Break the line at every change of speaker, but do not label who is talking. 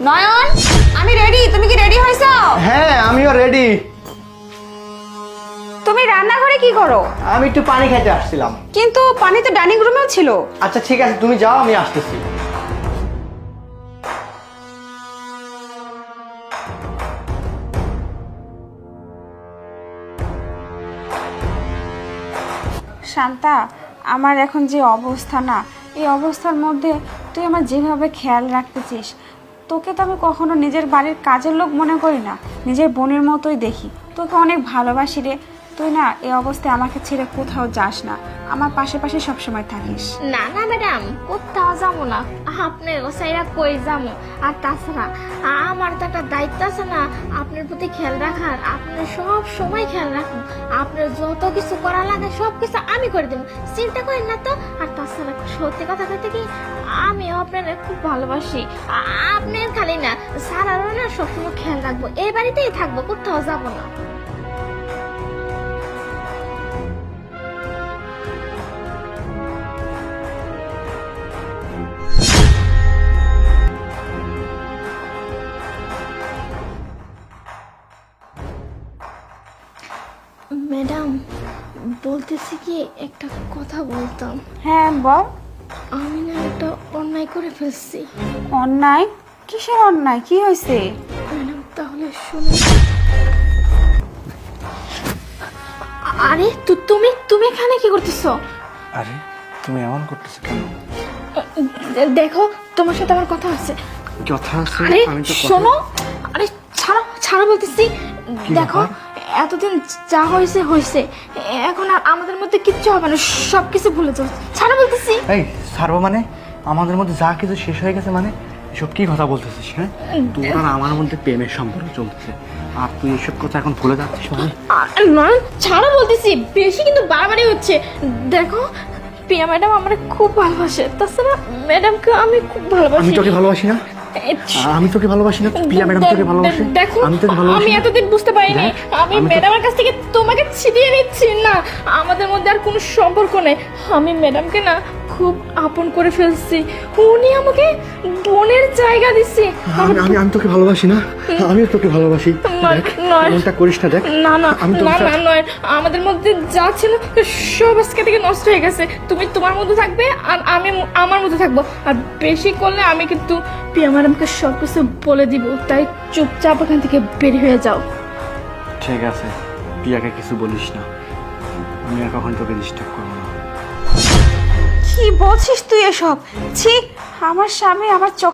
নয়ন, আমি রেডি। তুমি কি রেডি হয়েছো?
হ্যাঁ, আমিও রেডি।
তুমি রান্নাঘরে কি করো?
আমি একটু পানি খেতে আসছিলাম।
কিন্তু পানি তো ডাইনিং রুমেও ছিল।
আচ্ছা ঠিক আছে, তুমি যাও, আমি আসতেছি।
শান্তা, আমার এখন যে অবস্থা না, এই অবস্থার মধ্যে তুই আমার যেভাবে খেয়াল রাখতেছিস, তোকে তো আমি কখনো নিজের বাড়ির কাজের লোক মনে করি না, নিজের বোনের মতোই দেখি। তোকে অনেক ভালোবাসি রে। তুই না এই অবস্থায় আমাকে ছেড়ে কোথাও যাস না, আমার পাশে পাশে সবসময় থাকিস।
না না ম্যাডাম, কোথাও যাবো না। আপনি ওসাইরা কই যাবো? আর তাছাড়া আমার তো একটা দায়িত্ব আছে না আপনার প্রতি খেয়াল রাখার। আপনি সব সময় খেয়াল রাখুন। আপনার যত কিছু করা লাগে সব কিছু আমি করে দেবো, চিন্তা করেন না তো। আর তাছাড়া সত্যি কথা বলতে কি, আমিও আপনার খুব ভালোবাসি। আপনার খালি না, সারারও না সবসময় খেয়াল রাখবো। এই বাড়িতেই থাকবো, কোথাও যাবো না। ম্যাডাম, বলতেছি কি, একটা কথা বলতাম।
হ্যাঁ বল।
আমি না একটা অন্যায় করে ফেলছি।
অন্যায়? কিসের অন্যায়? কি হয়েছে?
ম্যাডাম তাহলে শুনুন। আরে তুমি তুমি এখানে কি করতেছো?
আরে তুমি এমন করতেছো কেন?
দেখো, তোমার সাথে আমার কথা আছে।
কথা আছে?
আরে
আমি তো
শোনো, আরে ছাড়ো ছাড়ো বলতেছি। দেখো, এতদিন যা হয়েছে হয়েছে, এখন আর আমাদের মধ্যে কিচ্ছু হবে না, সবকিছু ভুলে যাও। ছাড়ো বলতেছি।
এই সারবো মানে? আমাদের মধ্যে যা কিছু শেষ হয়ে গেছে মানে? এসব কি কথা বলতেছিস? হ্যাঁ, তোর আর আমার মধ্যে প্রেমের সম্পর্ক চলতেছে, আর তুই এসব কথা এখন ভুলে যাচ্ছিস মানে?
নয়, ছাড়ো বলতেছি। বেশি কিন্তু বারবারই হচ্ছে। দেখো, প্রিয়া ম্যাডাম আমার খুব ভালোবাসে। তাছাড়া ম্যাডামকে আমি খুব ভালোবাসি।
আমি তোকে ভালোবাসি না? আমি তোকে ভালোবাসি না? প্রিয়া ম্যাডাম তোকে ভালোবাসে?
দেখো,
আমি তোকে ভালোবাসি
আমি
না?
এতদিন বুঝতে পারিনি।
দেখ,
আমি
আমি তো-
ম্যাডামের কাছ থেকে তোমাকে ছিনিয়ে নিচ্ছি না। আমাদের মধ্যে আর কোনো সম্পর্ক নেই। আমি ম্যাডামকে না খুব আপন করে ফেলছি। উনি আমাকে বোনের জায়গা দিচ্ছে।
আমি তোকে ভালোবাসি না? আমিও তোকে ভালোবাসি।
নয়,
দেখ,
নয়।
এমনটা করিস না। দেখ,
না না
আমি
না
তোকে
না নয়, আমাদের মধ্যে যা ছিল সব আজকে থেকে নষ্ট হয়ে গেছে। তুমি তোমার মধ্যে থাকবে আর আমি আমার মধ্যে থাকবো। আর বেশি করলে আমি কিন্তু প্রিয়া ম্যাডামকে সব কিছু বলে দিব। তাই চুপচাপ এখান থেকে বের হয়ে যাও।
ঠিক আছে, প্রিয়াকে কিছু বলিস না। আমি আর কখন তোকে ডিস্টার্ব করবো না।
কি বলছিস তুই এসব? ছি, আমার স্বামী আমার চোখ